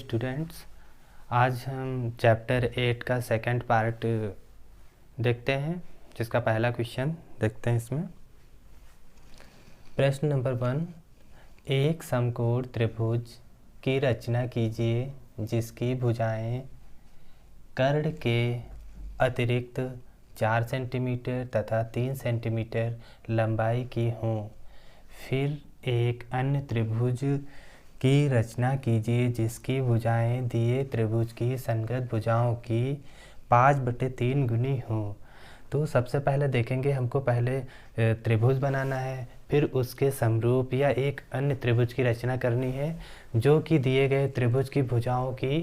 Students, आज हम chapter 8 का सेकंड पार्ट देखते हैं, जिसका पहला क्वेश्चन देखते हैं। इसमें प्रश्न नंबर 1, एक समकोण त्रिभुज की रचना कीजिए जिसकी भुजाएं कर्ण के अतिरिक्त 4 सेंटीमीटर तथा 3 सेंटीमीटर लंबाई की हों। फिर एक अन्य त्रिभुज की रचना कीजिए जिसकी भुजाएं दिए त्रिभुज की संगत भुजाओं की 5/3 गुनी हों। तो सबसे पहले देखेंगे, हमको पहले त्रिभुज बनाना है, फिर उसके समरूप या एक अन्य त्रिभुज की रचना करनी है जो कि दिए गए त्रिभुज की भुजाओं की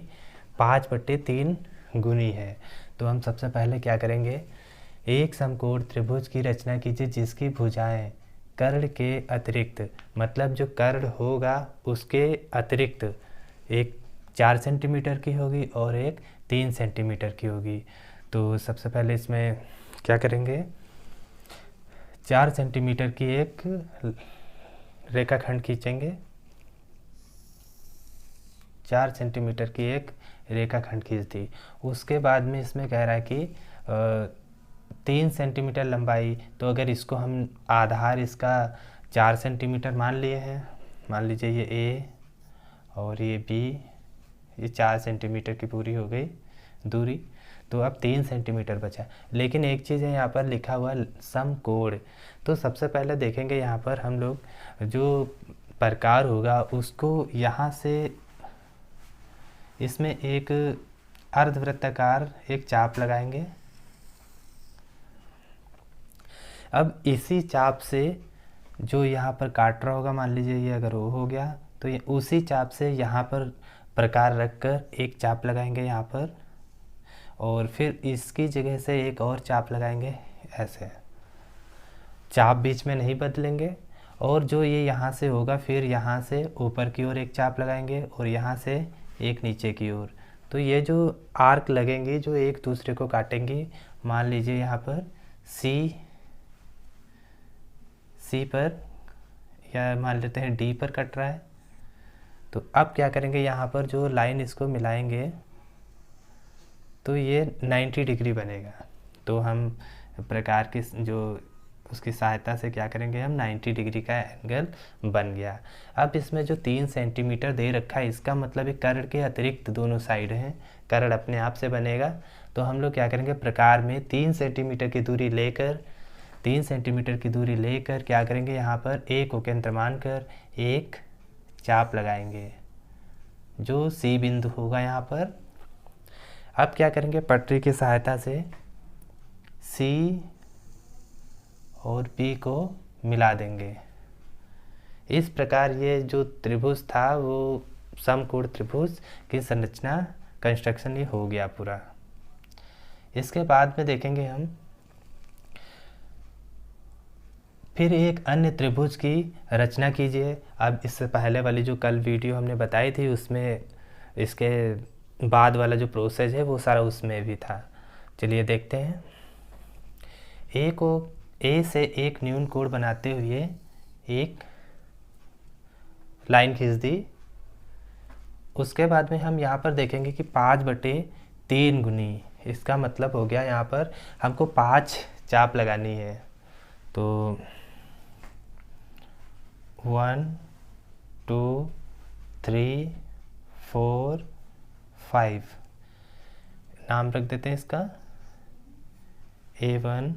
5/3 गुनी है। तो हम सबसे पहले क्या करेंगे, एक समकोण त्रिभुज की रचना कीजिए जिसकी भुजाएं कर्ण के अतिरिक्त, मतलब जो कर्ण होगा उसके अतिरिक्त एक 4 सेंटीमीटर की होगी और एक 3 सेंटीमीटर की होगी। तो सबसे पहले इसमें क्या करेंगे, 4 सेंटीमीटर की एक रेखाखंड खींचेंगे। 4 सेंटीमीटर की एक रेखाखंड खींच दी। उसके बाद में इसमें कह रहा है कि 3 सेंटीमीटर लंबाई, तो अगर इसको हम आधार इसका 4 सेंटीमीटर मान लिए हैं, मान लीजिए ये ए और ये बी, ये 4 सेंटीमीटर की पूरी हो गई दूरी। तो अब 3 सेंटीमीटर बचा। लेकिन एक चीज़ है, यहाँ पर लिखा हुआ समकोण। तो सबसे पहले देखेंगे यहाँ पर हम लोग जो प्रकार होगा उसको यहाँ से इसमें एक अर्धवृत्ताकार एक चाप लगाएंगे। अब इसी चाप से जो यहाँ पर काट रहा होगा, मान लीजिए ये अगर वो हो गया, तो ये उसी चाप से यहाँ पर प्रकार रखकर एक चाप लगाएंगे यहाँ पर, और फिर इसकी जगह से एक और चाप लगाएंगे। ऐसे चाप बीच में नहीं बदलेंगे। और जो ये यहाँ से होगा, फिर यहाँ से ऊपर की ओर एक चाप लगाएंगे और यहाँ से एक नीचे की ओर। तो ये जो आर्क लगेंगी जो एक दूसरे को काटेंगी, मान लीजिए यहाँ पर सी पर, या मान लेते हैं डी पर कट रहा है। तो अब क्या करेंगे, यहाँ पर जो लाइन इसको मिलाएंगे तो ये 90 डिग्री बनेगा। तो हम प्रकार की जो उसकी सहायता से क्या करेंगे, हम 90 डिग्री का एंगल बन गया। अब इसमें जो 3 सेंटीमीटर दे रखा है, इसका मतलब कर्ण के अतिरिक्त दोनों साइड हैं, कर्ण अपने आप से बनेगा। तो हम लोग क्या करेंगे, प्रकार में 3 सेंटीमीटर की दूरी लेकर 3 सेंटीमीटर की दूरी लेकर क्या करेंगे, यहाँ पर ए को केंद्र मानकर एक चाप लगाएंगे जो सी बिंदु होगा यहाँ पर। अब क्या करेंगे, पटरी की सहायता से सी और बी को मिला देंगे। इस प्रकार ये जो त्रिभुज था वो समकोण त्रिभुज की संरचना कंस्ट्रक्शन ये हो गया पूरा। इसके बाद में देखेंगे हम फिर एक अन्य त्रिभुज की रचना कीजिए। अब इससे पहले वाली जो कल वीडियो हमने बताई थी उसमें इसके बाद वाला जो प्रोसेस है वो सारा उसमें भी था। चलिए देखते हैं। ए से एक न्यून कोण बनाते हुए एक लाइन खींच दी। उसके बाद में हम यहाँ पर देखेंगे कि 5/3 गुनी, इसका मतलब हो गया यहाँ पर हमको 5 चाप लगानी है। तो 1 2 3 4 5 नाम रख देते हैं इसका, A1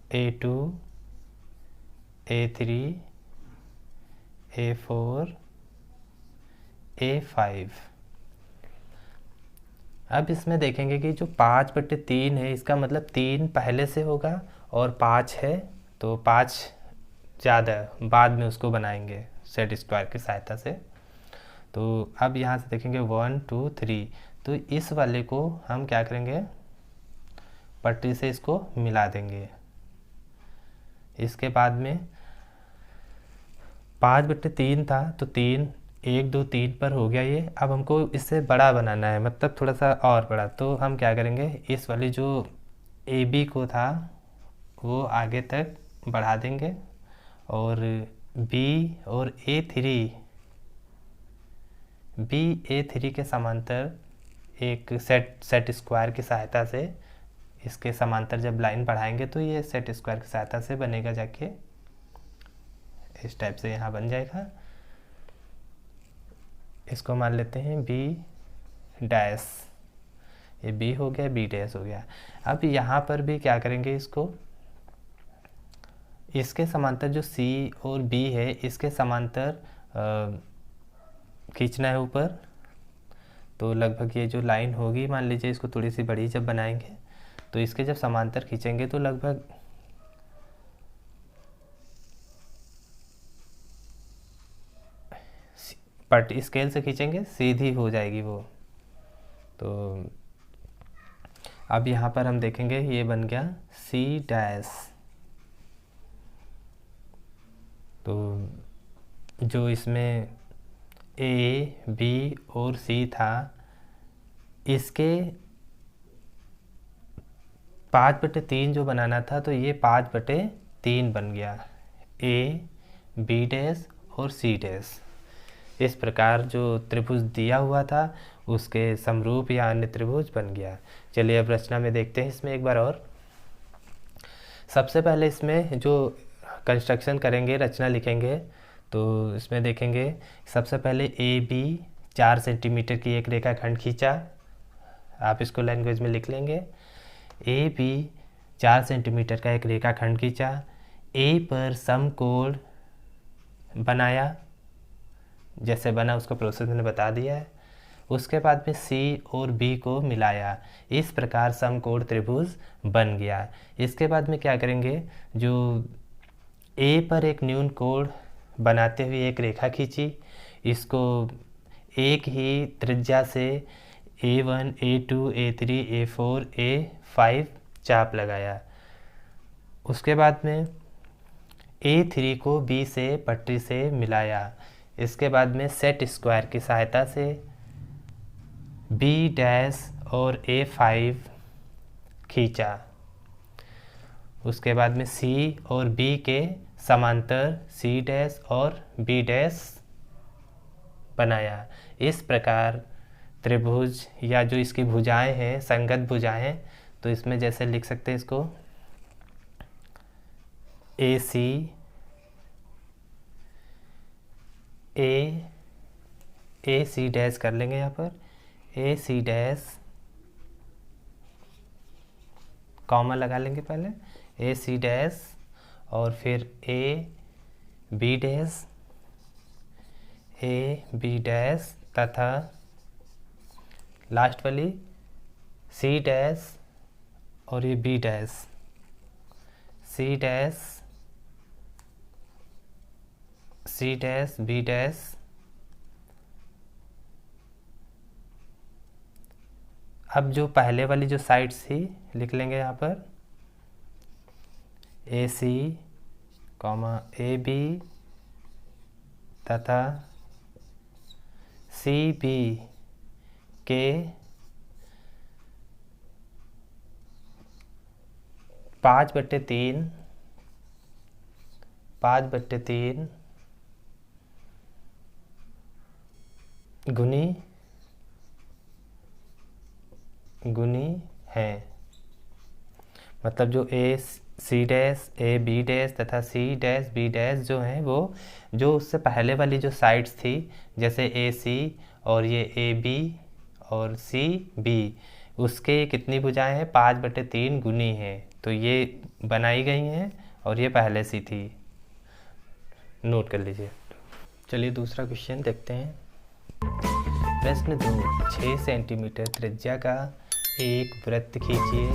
A2 A3 A4 A5। अब इसमें देखेंगे कि जो 5/3 है, इसका मतलब 3 पहले से होगा और 5 है, तो 5 ज़्यादा बाद में उसको बनाएंगे सेट स्क्वायर की सहायता से। तो अब यहाँ से देखेंगे 1 2 3, तो इस वाले को हम क्या करेंगे, पटरी से इसको मिला देंगे। इसके बाद में 5/3 था, तो 3 1 2 3 पर हो गया ये। अब हमको इससे बड़ा बनाना है, मतलब थोड़ा सा और बड़ा। तो हम क्या करेंगे, इस वाली जो ए बी को था वो आगे तक बढ़ा देंगे, और बी और A3 BA3 के समांतर एक सेट स्क्वायर की सहायता से, इसके समांतर जब लाइन बढ़ाएंगे तो ये सेट स्क्वायर की सहायता से बनेगा, जाके इस टाइप से यहाँ बन जाएगा। इसको मान लेते हैं B डैश, ये B हो गया, B डैश हो गया। अब यहाँ पर भी क्या करेंगे, इसको इसके समांतर जो C और B है इसके समांतर खींचना है ऊपर। तो लगभग ये जो लाइन होगी, मान लीजिए इसको थोड़ी सी बड़ी जब बनाएंगे तो इसके जब समांतर खींचेंगे तो लगभग पट स्केल से खींचेंगे सीधी हो जाएगी वो। तो अब यहाँ पर हम देखेंगे ये बन गया C डैश। तो जो इसमें A, B और C था, इसके 5/3 जो बनाना था तो ये 5/3 बन गया, A, B डैश और C डैश। इस प्रकार जो त्रिभुज दिया हुआ था उसके समरूप या अन्य त्रिभुज बन गया। चलिए अब रचना में देखते हैं इसमें एक बार और। सबसे पहले इसमें जो कंस्ट्रक्शन करेंगे, रचना लिखेंगे, तो इसमें देखेंगे सबसे पहले AB 4 सेंटीमीटर की एक रेखाखंड खींचा। आप इसको लैंग्वेज में लिख लेंगे। AB 4 सेंटीमीटर का एक रेखाखंड खींचा, A पर समकोण बनाया, जैसे बना उसका प्रोसेस मैंने बता दिया है। उसके बाद में C और B को मिलाया, इस प्रकार समकोण त्रिभुज बन गया। इसके बाद में क्या करेंगे, जो A पर एक न्यून कोण बनाते हुए एक रेखा खींची, इसको एक ही त्रिज्या से A1, A2, A3, A4, A5 चाप लगाया। उसके बाद में A3 को B से पट्टी से मिलाया। इसके बाद में सेट स्क्वायर की सहायता से B डैश और A5 खींचा। उसके बाद में C और B के समांतर C डैश और B डैश बनाया। इस प्रकार त्रिभुज या जो इसकी भुजाएं हैं, संगत भुजाएं, तो इसमें जैसे लिख सकते हैं इसको AC डैश कर लेंगे यहाँ पर, AC डैश कॉमा लगा लेंगे पहले, AC डैश और फिर AB डैश, AB डैश तथा लास्ट वाली C डैश और ये B dash, C dash, C dash, B dash. अब जो पहले वाली जो साइड्स थी लिख लेंगे यहाँ पर AC, AB तथा CB के 5/3 गुनी है। मतलब जो AC डैश, AB डैश तथा C डैश, B डैश जो हैं वो जो उससे पहले वाली जो साइड्स थी, जैसे AC और ये AB और CB, उसके कितनी भुजाएं हैं, 5/3 गुनी है। तो ये बनाई गई हैं और ये पहले से थी, नोट कर लीजिए। चलिए दूसरा क्वेश्चन देखते हैं। प्रश्न 2, 6 सेंटीमीटर त्रिज्या का एक वृत्त खींचिए।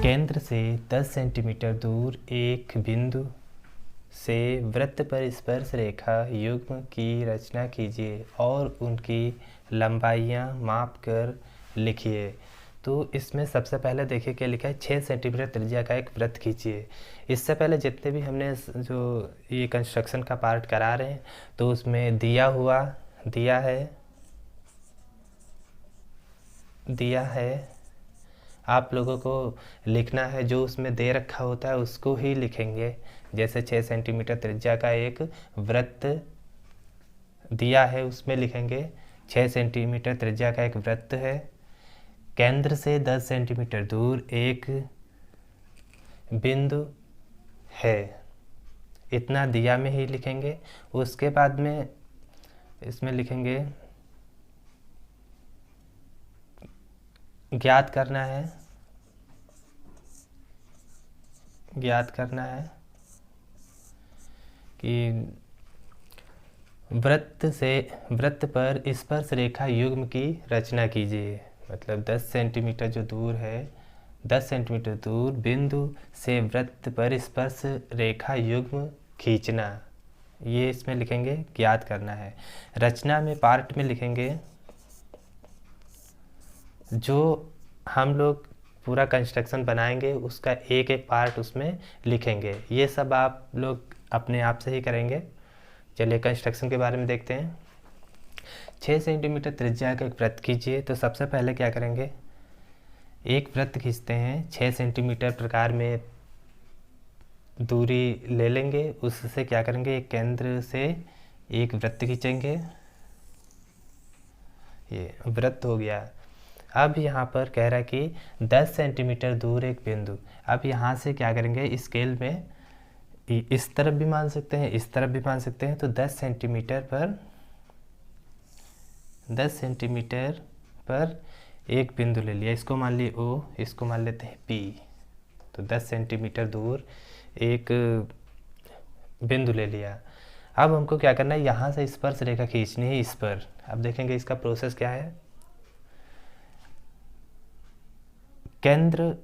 केंद्र से 10 सेंटीमीटर दूर एक बिंदु से वृत्त पर स्पर्श रेखा युग्म की रचना कीजिए और उनकी लंबाइयाँ माप कर लिखिए। तो इसमें सबसे पहले देखिए क्या लिखा है, 6 सेंटीमीटर त्रिज्या का एक वृत्त खींचिए। इससे पहले जितने भी हमने जो ये कंस्ट्रक्शन का पार्ट करा रहे हैं तो उसमें दिया है आप लोगों को लिखना है, जो उसमें दे रखा होता है उसको ही लिखेंगे। जैसे 6 सेंटीमीटर त्रिज्या का एक वृत्त दिया है उसमें लिखेंगे 6 सेंटीमीटर त्रिज्या का एक वृत्त है, केंद्र से 10 सेंटीमीटर दूर एक बिंदु है, इतना दिया में ही लिखेंगे। उसके बाद में इसमें लिखेंगे ज्ञात करना है कि वृत्त पर स्पर्श रेखा युग्म की रचना कीजिए। मतलब 10 सेंटीमीटर जो दूर है, 10 सेंटीमीटर दूर बिंदु से वृत्त पर स्पर्श रेखा युग्म खींचना, ये इसमें लिखेंगे ज्ञात करना है। रचना में पार्ट में लिखेंगे जो हम लोग पूरा कंस्ट्रक्शन बनाएंगे उसका एक एक पार्ट उसमें लिखेंगे। ये सब आप लोग अपने आप से ही करेंगे। चलिए कंस्ट्रक्शन के बारे में देखते हैं। 6 सेंटीमीटर त्रिज्या का एक वृत्त खींचिए। तो सबसे पहले क्या करेंगे, एक वृत्त खींचते हैं 6 सेंटीमीटर प्रकार में दूरी ले लेंगे। उससे क्या करेंगे, एक केंद्र से एक वृत्त खींचेंगे, ये वृत्त हो गया। अब यहाँ पर कह रहा है कि 10 सेंटीमीटर दूर एक बिंदु। अब यहाँ से क्या करेंगे, स्केल में इस तरफ भी मान सकते हैं, इस तरफ भी मान सकते हैं। तो 10 सेंटीमीटर पर एक बिंदु ले लिया, इसको मान लिए O, इसको मान लेते हैं P। तो 10 सेंटीमीटर दूर एक बिंदु ले लिया। अब हमको क्या करना है, यहाँ से स्पर्श रेखा खींचनी है इस पर। अब देखेंगे इसका प्रोसेस क्या है। केंद्र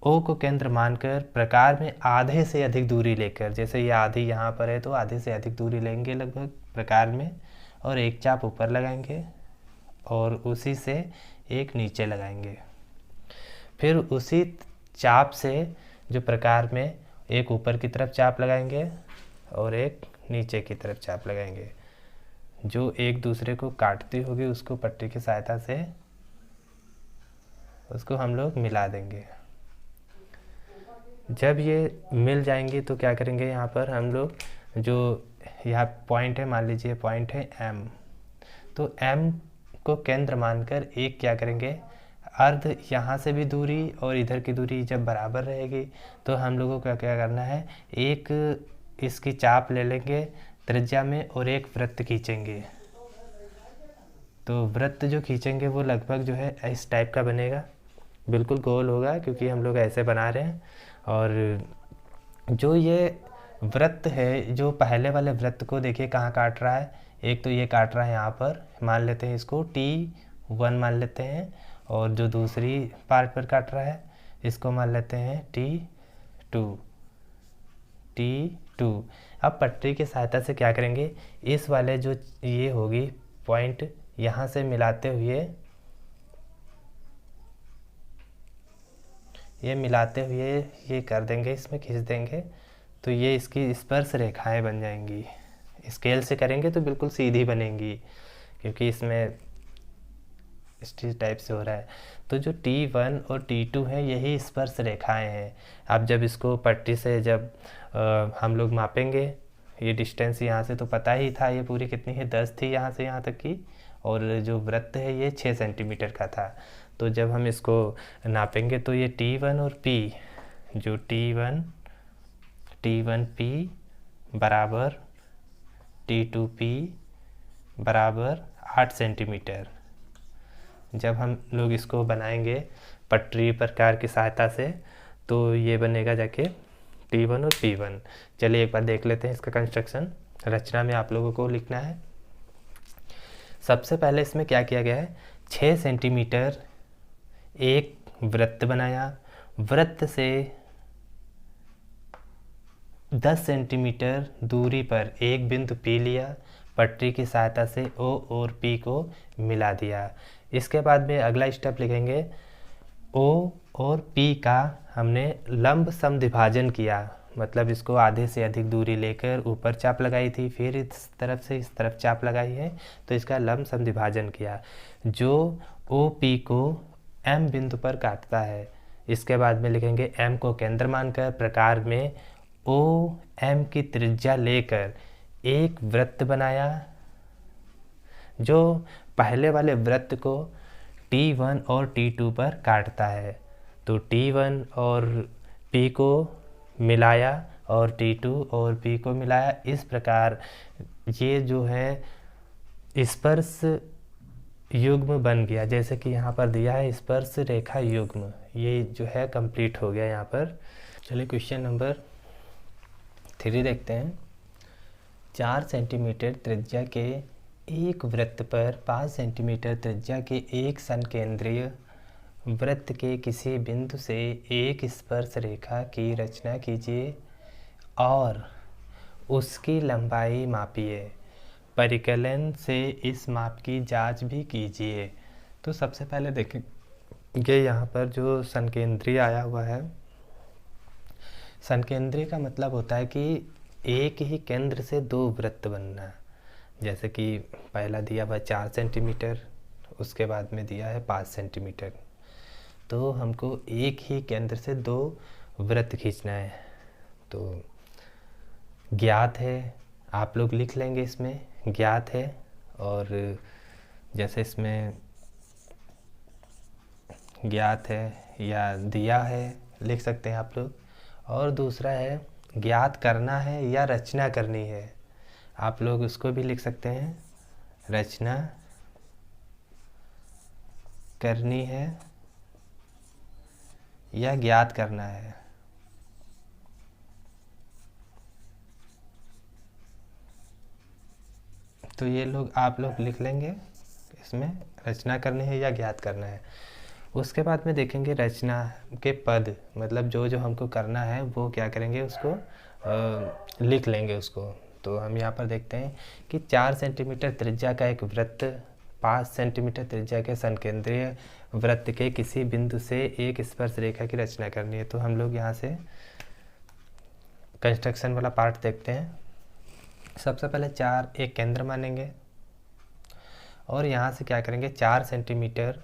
O को केंद्र मानकर प्रकार में आधे से अधिक दूरी लेकर, जैसे ये आधी यहाँ पर है तो आधे से अधिक दूरी लेंगे लगभग प्रकार में, और एक चाप ऊपर लगाएंगे और उसी से एक नीचे लगाएंगे। फिर उसी चाप से जो प्रकार में एक ऊपर की तरफ चाप लगाएंगे और एक नीचे की तरफ चाप लगाएंगे, जो एक दूसरे को काटती होगी उसको पट्टी की सहायता से उसको हम लोग मिला देंगे। जब ये मिल जाएंगी तो क्या करेंगे, यहाँ पर हम लोग जो यहाँ पॉइंट है, मान लीजिए पॉइंट है M, तो M को केंद्र मानकर एक क्या करेंगे, अर्ध यहाँ से भी दूरी और इधर की दूरी जब बराबर रहेगी तो हम लोगों को क्या करना है, एक इसकी चाप ले लेंगे त्रिज्या में और एक वृत्त खींचेंगे। तो वृत्त जो खींचेंगे वो लगभग जो है इस टाइप का बनेगा, बिल्कुल गोल होगा क्योंकि हम लोग ऐसे बना रहे हैं। और जो ये वृत्त है, जो पहले वाले वृत्त को देखिए कहाँ काट रहा है, एक तो ये काट रहा है यहाँ पर, मान लेते हैं इसको T1 मान लेते हैं, और जो दूसरी पार्ट पर काट रहा है इसको मान लेते हैं T2। अब पट्टी की सहायता से क्या करेंगे, इस वाले जो ये होगी पॉइंट, यहाँ से मिलाते हुए ये कर देंगे, इसमें खींच देंगे, तो ये इसकी स्पर्श रेखाएं बन जाएंगी। स्केल से करेंगे तो बिल्कुल सीधी बनेंगी क्योंकि इसमें इस टाइप से हो रहा है। तो जो T1 और T2 है यही स्पर्श रेखाएं हैं। अब जब इसको पट्टी से जब हम लोग मापेंगे, ये डिस्टेंस यहाँ से तो पता ही था ये पूरी कितनी है, 10 थी यहाँ से यहाँ तक की, और जो वृत्त है ये 6 सेंटीमीटर का था। तो जब हम इसको नापेंगे तो ये T1 और P, जो T1P बराबर T2P बराबर 8 सेंटीमीटर। जब हम लोग इसको बनाएंगे पटरी प्रकार की सहायता से तो ये बनेगा जाके T1 और P1। चलिए एक बार देख लेते हैं इसका कंस्ट्रक्शन। रचना में आप लोगों को लिखना है। सबसे पहले इसमें क्या किया गया है, 6 सेंटीमीटर एक वृत्त बनाया, वृत्त से 10 सेंटीमीटर दूरी पर एक बिंदु P लिया, पटरी की सहायता से O और P को मिला दिया। इसके बाद में अगला स्टेप लिखेंगे, O और P का हमने लंब समद्विभाजन किया, मतलब इसको आधे से अधिक दूरी लेकर ऊपर चाप लगाई थी, फिर इस तरफ से इस तरफ चाप लगाई है, तो इसका लंब समद्विभाजन किया जो OP को M बिंदु पर काटता है। इसके बाद में लिखेंगे M को केंद्र मानकर प्रकार में OM की त्रिज्या लेकर एक वृत्त बनाया, जो पहले वाले वृत्त को T1 और T2 पर काटता है। तो T1 और P को मिलाया और T2 और P को मिलाया, इस प्रकार ये जो है स्पर्श युग्म बन गया। जैसे कि यहाँ पर दिया है स्पर्श रेखा युग्म, ये जो है कंप्लीट हो गया यहाँ पर। चलिए क्वेश्चन नंबर 3 देखते हैं। 4 सेंटीमीटर त्रिज्या के एक वृत्त पर 5 सेंटीमीटर त्रिज्या के एक संकेंद्रीय वृत्त के किसी बिंदु से एक स्पर्श रेखा की रचना कीजिए और उसकी लंबाई मापिए। परिकलन से इस माप की जांच भी कीजिए। तो सबसे पहले देखेंगे यहाँ पर जो संकेंद्रीय आया हुआ है। संकेंद्रीय का मतलब होता है कि एक ही केंद्र से दो वृत्त बनना। जैसे कि पहला दिया हुआ 4 सेंटीमीटर, उसके बाद में दिया है 5 सेंटीमीटर। तो हमको एक ही केंद्र से दो वृत्त खींचना है। तो ज्ञात है, आप लोग लिख लेंगे इसमें ज्ञात है। और जैसे इसमें ज्ञात है या दिया है लिख सकते हैं आप लोग। और दूसरा है ज्ञात करना है या रचना करनी है, आप लोग उसको भी लिख सकते हैं। रचना करनी है या ज्ञात करना है। तो ये लोग आप लोग लिख लेंगे इसमें रचना करनी है या ज्ञात करना है। उसके बाद में देखेंगे रचना के पद, मतलब जो जो हमको करना है वो क्या करेंगे, उसको लिख लेंगे उसको। तो हम यहाँ पर देखते हैं कि 4 सेंटीमीटर त्रिज्या का एक वृत्त 5 सेंटीमीटर त्रिज्या के संकेंद्रीय वृत्त के किसी बिंदु से एक स्पर्श रेखा की रचना करनी है। तो हम लोग यहाँ से कंस्ट्रक्शन वाला पार्ट देखते हैं। सबसे पहले 4 एक केंद्र मानेंगे और यहाँ से क्या करेंगे 4 सेंटीमीटर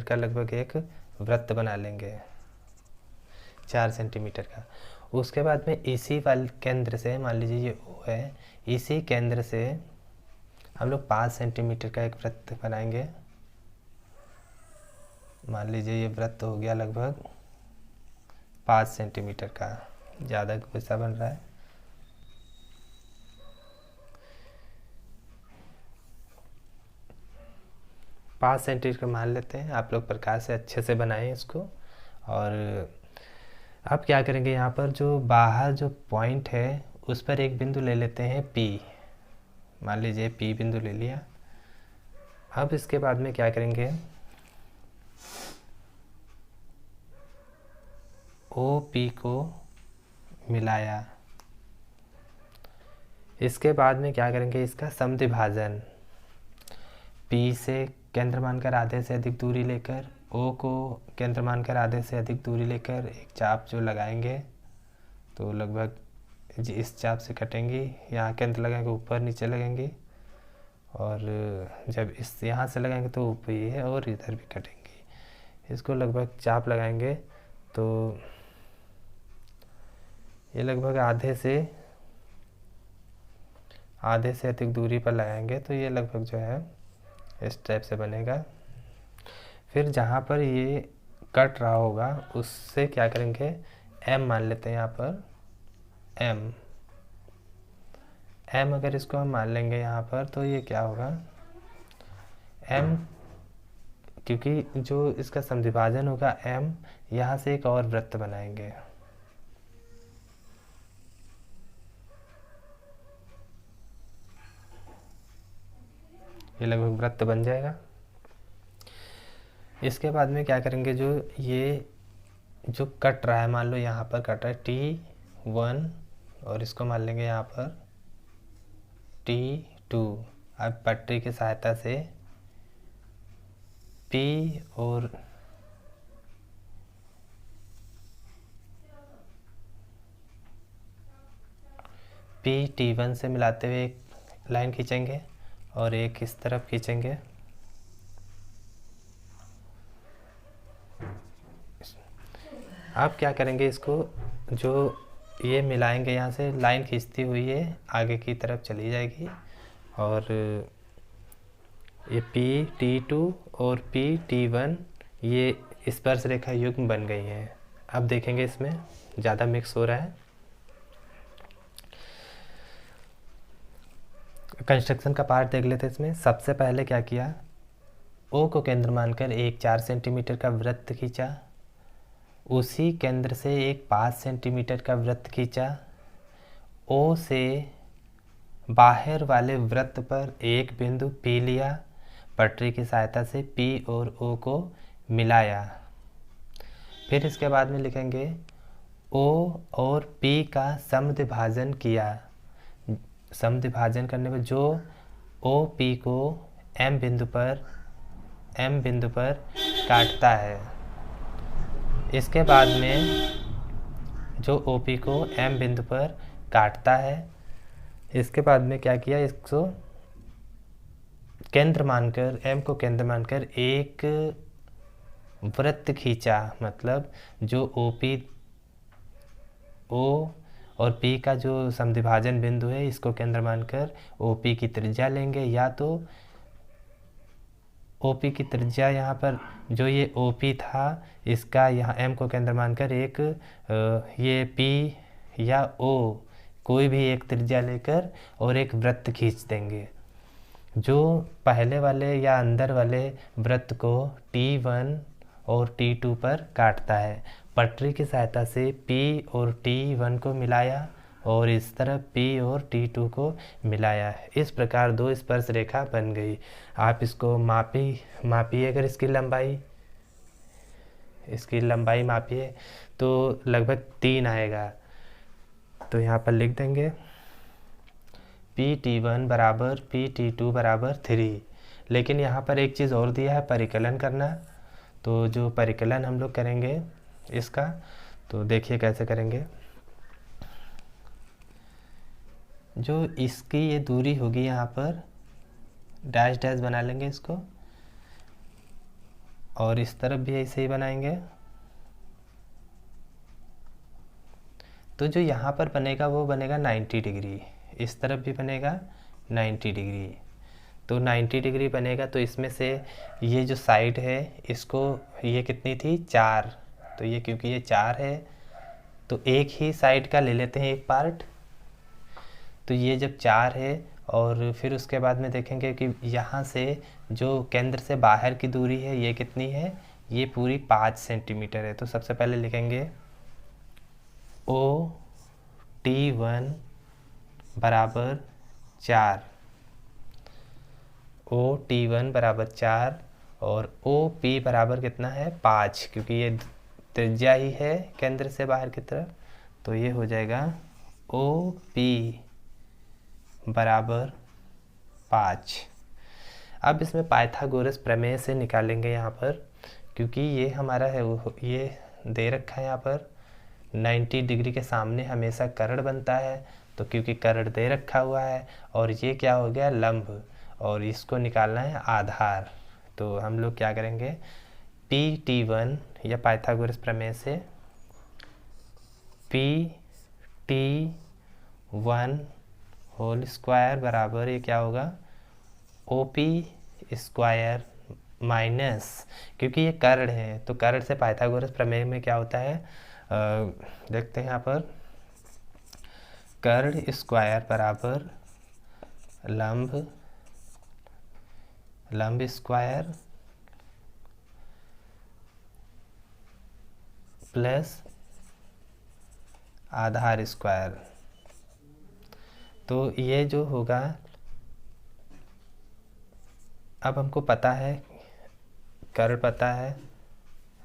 का लगभग एक वृत्त बना लेंगे 4 सेंटीमीटर का। उसके बाद में इसी वाले केंद्र से, मान लीजिए ये O है, इसी केंद्र से हम लोग 5 सेंटीमीटर का एक वृत्त बनाएंगे। मान लीजिए ये वृत्त हो गया लगभग 5 सेंटीमीटर का, ज़्यादा वैसा बन रहा है। पाँच सेंटीमीटर मान लेते हैं, आप लोग प्रकाश से अच्छे से बनाएं इसको। और आप क्या करेंगे, यहाँ पर जो बाहर जो पॉइंट है उस पर एक बिंदु ले लेते हैं P। मान लीजिए P बिंदु ले लिया। अब इसके बाद में क्या करेंगे, OP को मिलाया। इसके बाद में क्या करेंगे, इसका समद्विभाजन। P से केंद्र मानकर आधे से अधिक दूरी लेकर O को केंद्र मानकर आधे से अधिक दूरी लेकर एक चाप जो लगाएंगे, तो लगभग इस चाप से कटेंगी। यहाँ केंद्र लगाएंगे, ऊपर नीचे लगेंगी, और जब इस यहाँ से लगाएंगे तो ऊपर ही है और इधर भी कटेंगी। इसको लगभग चाप लगाएंगे तो ये लगभग आधे से अधिक दूरी पर लगाएंगे, तो ये लगभग जो है इस टाइप से बनेगा। फिर जहाँ पर ये कट रहा होगा उससे क्या करेंगे, M मान लेते हैं यहाँ पर M अगर इसको हम मान लेंगे यहाँ पर, तो ये क्या होगा M, क्योंकि जो इसका समद्विभाजन होगा M, यहाँ से एक और वृत्त बनाएंगे। ये लगभग वृत्त बन जाएगा। इसके बाद में क्या करेंगे, जो ये जो कट रहा है, मान लो यहाँ पर कट रहा है T1 और इसको मान लेंगे यहाँ पर T2। अब पटरी की सहायता से P और P T1 से मिलाते हुए एक लाइन खींचेंगे और एक इस तरफ खींचेंगे। आप क्या करेंगे, इसको जो ये मिलाएंगे, यहाँ से लाइन खींचती हुई ये आगे की तरफ चली जाएगी और ये P T2 और P T1 ये स्पर्श रेखा युग्म बन गई है। अब देखेंगे इसमें ज़्यादा मिक्स हो रहा है। कंस्ट्रक्शन का पार्ट देख लेते हैं। इसमें सबसे पहले क्या किया, O को केंद्र मानकर एक 4 सेंटीमीटर का वृत्त खींचा, उसी केंद्र से एक 5 सेंटीमीटर का वृत्त खींचा, O से बाहर वाले वृत्त पर एक बिंदु P लिया, पटरी की सहायता से P और O को मिलाया। फिर इसके बाद में लिखेंगे O और P का समद्विभाजन किया। समद्विभाजन करने पर जो OP को M बिंदु पर काटता है, इसके बाद में जो OP को M बिंदु पर काटता है, इसके बाद में क्या किया, इसको केंद्र मानकर M को केंद्र मानकर एक वृत्त खींचा। मतलब जो O और P का जो समद्विभाजन बिंदु है, इसको केंद्र मानकर OP की त्रिज्या लेंगे, या तो OP की त्रिज्या यहाँ पर जो ये OP था इसका यहाँ M को केंद्र मानकर एक ये P या O कोई भी एक त्रिज्या लेकर और एक वृत्त खींच देंगे। जो पहले वाले या अंदर वाले वृत्त को T1 और T2 पर काटता है, पटरी की सहायता से P और T1 को मिलाया और इस तरफ P और T2 को मिलाया। इस प्रकार दो स्पर्श रेखा बन गई। आप इसको मापिए अगर इसकी लंबाई मापिए तो लगभग 3 आएगा। तो यहाँ पर लिख देंगे PT1 बराबर PT2 बराबर 3। लेकिन यहाँ पर एक चीज़ और दिया है, परिकलन करना। तो जो परिकलन हम लोग करेंगे इसका, तो देखिए कैसे करेंगे। जो इसकी ये दूरी होगी यहाँ पर डैश डैश बना लेंगे इसको, और इस तरफ भी ऐसे ही बनाएंगे। तो जो यहाँ पर बनेगा वो बनेगा 90 डिग्री, इस तरफ भी बनेगा 90 डिग्री। तो 90 डिग्री बनेगा। तो इसमें से ये जो साइड है इसको, ये कितनी थी 4, तो ये क्योंकि ये 4 है तो एक ही साइड का ले लेते हैं एक पार्ट। तो ये जब 4 है और फिर उसके बाद में देखेंगे कि यहाँ से जो केंद्र से बाहर की दूरी है ये कितनी है, ये पूरी 5 सेंटीमीटर है। तो सबसे पहले लिखेंगे OT1 बराबर 4, OT1 बराबर 4 और OP बराबर कितना है 5, क्योंकि ये त्रिज्या ही है केंद्र से बाहर की तरफ। तो ये हो जाएगा OP बराबर 5। अब इसमें पाइथागोरस प्रमेय से निकालेंगे यहाँ पर, क्योंकि ये हमारा है ये दे रखा है यहाँ पर 90 डिग्री के सामने हमेशा कर्ण बनता है। तो क्योंकि कर्ण दे रखा हुआ है और ये क्या हो गया लंब, और इसको निकालना है आधार। तो हम लोग क्या करेंगे, PT1 या पाइथागोरस प्रमेय से PT1 होल स्क्वायर बराबर ये क्या होगा OP स्क्वायर माइनस, क्योंकि ये कर्ण है तो कर्ण से पाइथागोरस प्रमेय में क्या होता है, देखते हैं यहाँ पर, कर्ण स्क्वायर बराबर लंब स्क्वायर प्लस आधार स्क्वायर। तो ये जो होगा, अब हमको पता है कर्ण पता है,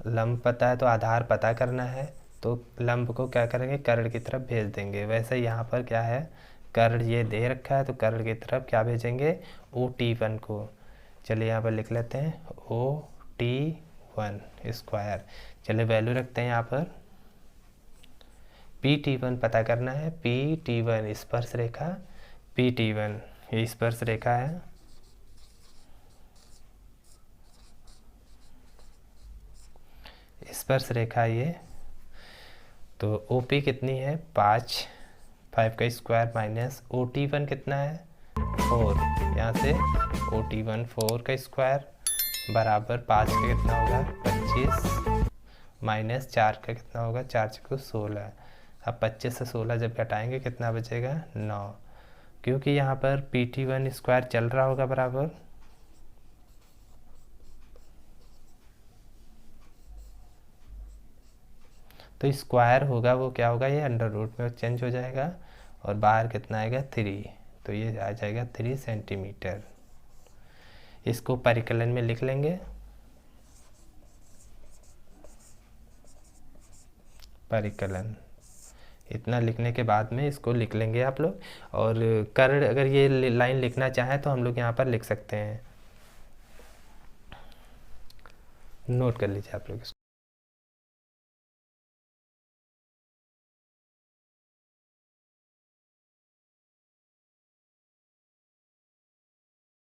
लंब पता है, तो आधार पता करना है। तो लंब को क्या करेंगे, कर्ण की तरफ भेज देंगे। वैसे यहाँ पर क्या है, कर्ण ये दे रखा है तो कर्ण की तरफ क्या भेजेंगे, OT1 को। चलिए यहाँ पर लिख लेते हैं OT1 स्क्वायर। चलिए वैल्यू रखते हैं यहाँ पर, PT1 पता करना है। PT1 स्पर्श रेखा, PT1 ये स्पर्श रेखा है, स्पर्श रेखा ये। तो OP कितनी है 5 का स्क्वायर माइनस OT1 कितना है 4, यहाँ से OT1 4 का स्क्वायर बराबर 5 का कितना होगा 25 माइनस 4 का कितना होगा 4 को 16। अब 25 से 16 जब घटाएंगे कितना बचेगा 9, क्योंकि यहाँ पर PT1 स्क्वायर चल रहा होगा बराबर तो स्क्वायर होगा वो क्या होगा, ये अंडर रूट में चेंज हो जाएगा और बाहर कितना आएगा 3, तो ये आ जाएगा 3 सेंटीमीटर। इसको परिकलन में लिख लेंगे, परिकलन इतना लिखने के बाद में इसको लिख लेंगे आप लोग। और कर्ण अगर ये लाइन लिखना चाहें तो हम लोग यहाँ पर लिख सकते हैं, नोट कर लीजिए आप लोग इसको।